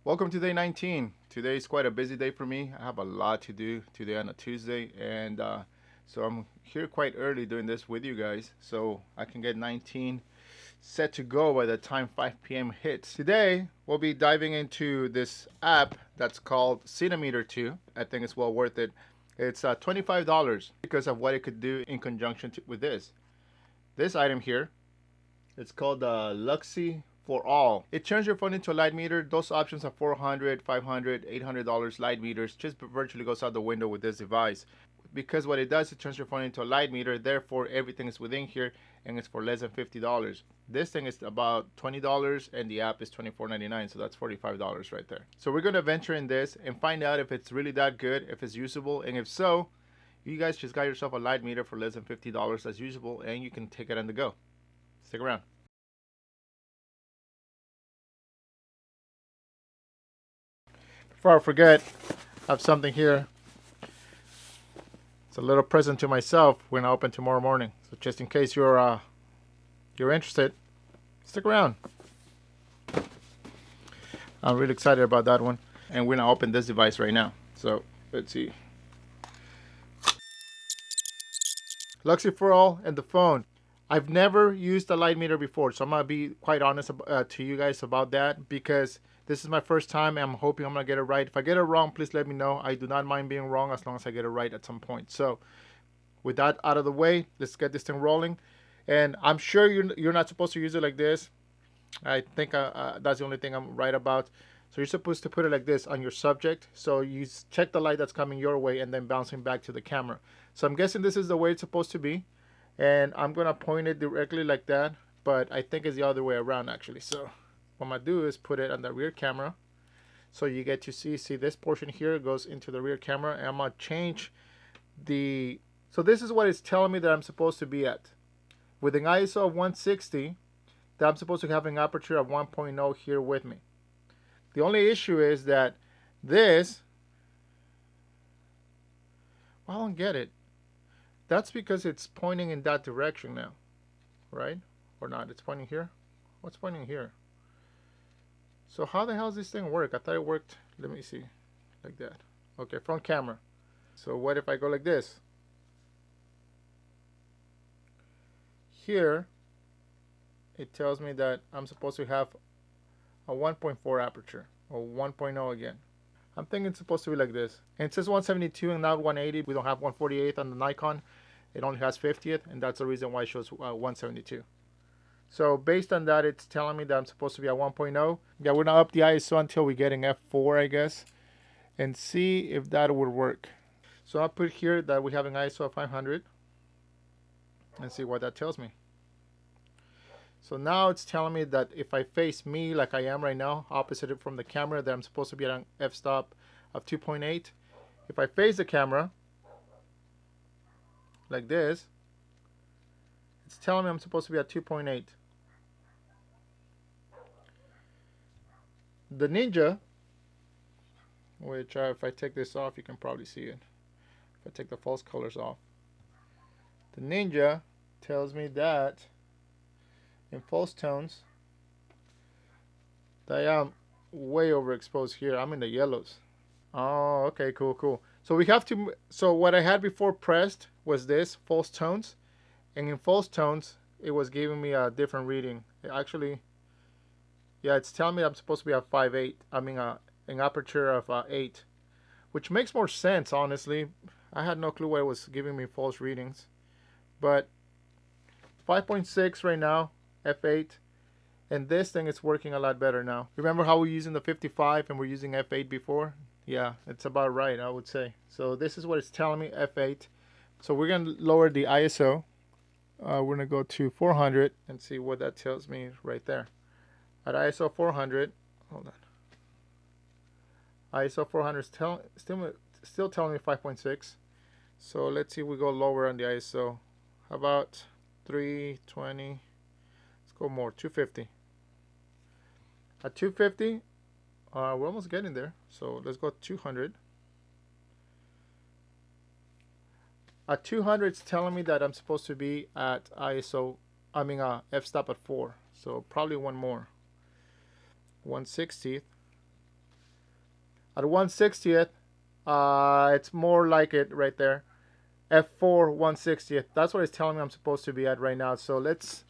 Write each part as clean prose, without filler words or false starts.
Welcome to day 19. Today is quite a busy day for me. I have a lot to do today on a Tuesday, and so I'm here quite early doing this with you guys so I can get 19 set to go by the time 5 p.m. hits. Today we'll be diving into this app that's called Cine Meter II. I think it's well worth it. It's $25 because of what it could do in conjunction with this. This item here, it's called Luxy For ALL. It turns your phone into a light meter. Those options are $400, $500, $800 light meters. Just virtually goes out the window with this device. Because what it does, it turns your phone into a light meter. Therefore, everything is within here, and it's for less than $50. This thing is about $20, and the app is $24.99, so that's $45 right there. So we're gonna venture in this and find out if it's really that good, if it's usable, and if so, you guys just got yourself a light meter for less than $50 that's usable, and you can take it on the go. Stick around. Before I forget, I have something here. It's a little present to myself. We're gonna open tomorrow morning. So just in case you're interested, stick around. I'm really excited about that one. And we're gonna open this device right now. So let's see. Luxy For ALL and the phone. I've never used a light meter before, so I'm gonna be quite honest to you guys about that because this is my first time and I'm hoping I'm gonna get it right. If I get it wrong, please let me know. I do not mind being wrong as long as I get it right at some point. So with that out of the way, let's get this thing rolling. And I'm sure you're not supposed to use it like this. I think that's the only thing I'm right about. So you're supposed to put it like this on your subject. So you check the light that's coming your way and then bouncing back to the camera. So I'm guessing this is the way it's supposed to be. And I'm gonna point it directly like that, but I think it's the other way around actually. So what I'm gonna do is put it on the rear camera. So you get to see this portion here goes into the rear camera, and I'm gonna change the, so this is what it's telling me that I'm supposed to be at. With an ISO of 160, that I'm supposed to have an aperture of 1.0 here with me. The only issue is that this, well, I don't get it. That's because it's pointing in that direction now, right? Or not, it's pointing here? What's pointing here? So how the hell does this thing work? I thought it worked, let me see, like that. Okay, front camera. So what if I go like this? Here, it tells me that I'm supposed to have a 1.4 aperture, or 1.0 again. I'm thinking it's supposed to be like this. And it says 172 and not 180. We don't have 148 on the Nikon. It only has 50th, and that's the reason why it shows 172. So based on that, it's telling me that I'm supposed to be at 1.0. Yeah, we're gonna up the ISO until we get an F4, I guess, and see if that would work. So I'll put here that we have an ISO of 500 and see what that tells me. So now it's telling me that if I face me like I am right now, opposite it from the camera, that I'm supposed to be at an f-stop of 2.8. If I face the camera like this, it's telling me I'm supposed to be at 2.8. The Ninja, which if I take this off, you can probably see it. If I take the false colors off, the Ninja tells me that in false tones that I am way overexposed here. I'm in the yellows. Oh, okay, cool. So we have to, so what I had before pressed was this, false tones. And in false tones, it was giving me a different reading. Actually, yeah, it's telling me I'm supposed to be at 5.8. I mean, an aperture of 8. Which makes more sense, honestly. I had no clue why it was giving me false readings. But 5.6 right now. F8, and this thing is working a lot better now. Remember how we're using the 55 and we're using F8 before? Yeah, it's about right, I would say. So this is what it's telling me, F8. So we're going to lower the ISO. We're going to go to 400 and see what that tells me right there. At ISO 400, hold on. ISO 400 is still telling me 5.6. So let's see if we go lower on the ISO. How about 320? Go more, 250. At 250, we're almost getting there. So let's go 200. At 200, it's telling me that I'm supposed to be at ISO, f-stop at 4. So probably one more. 160th. At 1/60th, it's more like it right there. F4 1/60th. That's what it's telling me I'm supposed to be at right now. So let's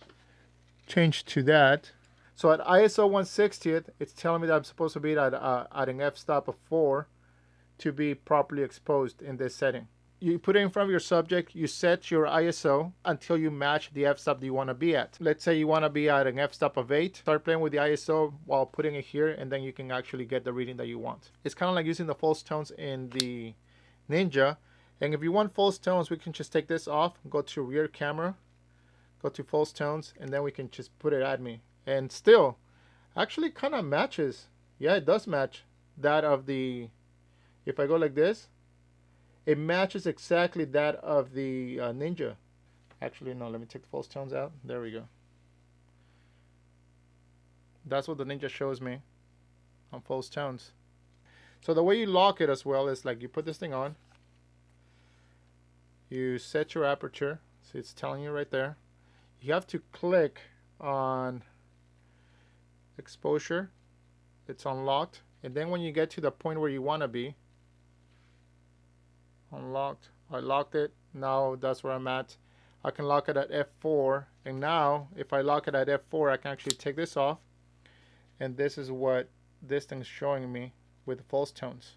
change to that. So at ISO 1/60th, it's telling me that I'm supposed to be at an f-stop of 4 to be properly exposed in this setting. You put it in front of your subject, you set your ISO until you match the f-stop that you want to be at. Let's say you want to be at an f-stop of 8. Start playing with the ISO while putting it here, and then you can actually get the reading that you want. It's kind of like using the false tones in the Ninja. And if you want false tones, we can just take this off, go to rear camera, go to false tones, and then we can just put it at me. And still, actually kind of matches. Yeah, it does match that of the, if I go like this, it matches exactly that of the Ninja. Actually, no, let me take the false tones out. There we go. That's what the Ninja shows me on false tones. So the way you lock it as well is like you put this thing on. You set your aperture. So it's telling you right there. You have to click on exposure. It's unlocked. And then when you get to the point where you want to be, unlocked. I locked it. Now that's where I'm at. I can lock it at F4. And now if I lock it at F4, I can actually take this off. And this is what this thing's showing me with false tones.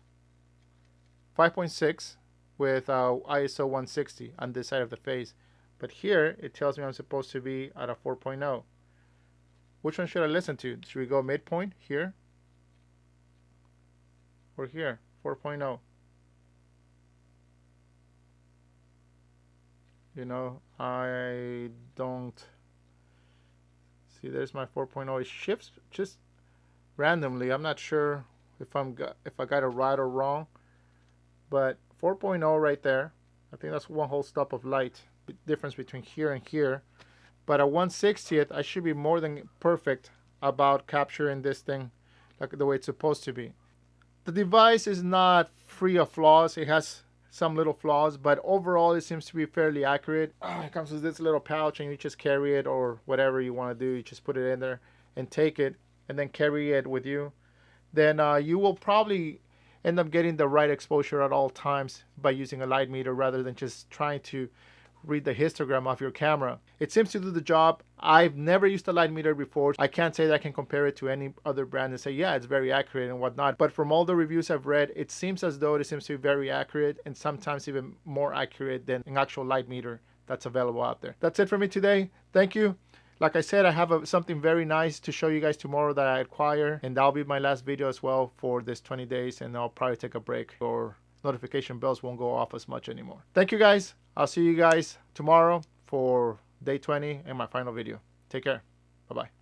5.6 with ISO 160 on this side of the face. But here it tells me I'm supposed to be at a 4.0. Which one should I listen to? Should we go midpoint here? Or here? 4.0. You know, I don't see. There's my 4.0. It shifts just randomly. I'm not sure if I got it right or wrong, but 4.0 right there. I think that's one whole stop of light difference between here and here. But at 1/60th, I should be more than perfect about capturing this thing like the way it's supposed to be. The device is not free of flaws. It has some little flaws, but overall it seems to be fairly accurate. It comes with this little pouch and you just carry it, or whatever you want to do. You just put it in there and take it and then carry it with you. Then you will probably end up getting the right exposure at all times by using a light meter rather than just trying to read the histogram of your camera. It seems to do the job. I've never used a light meter before. I can't say that I can compare it to any other brand and say, yeah, it's very accurate and whatnot. But from all the reviews I've read, it seems as though it seems to be very accurate, and sometimes even more accurate than an actual light meter that's available out there. That's it for me today. Thank you. Like I said, I have something very nice to show you guys tomorrow that I acquire, and that'll be my last video as well for this 20 days, and I'll probably take a break, or notification bells won't go off as much anymore. Thank you guys. I'll see you guys tomorrow for day 20 and my final video. Take care. Bye-bye.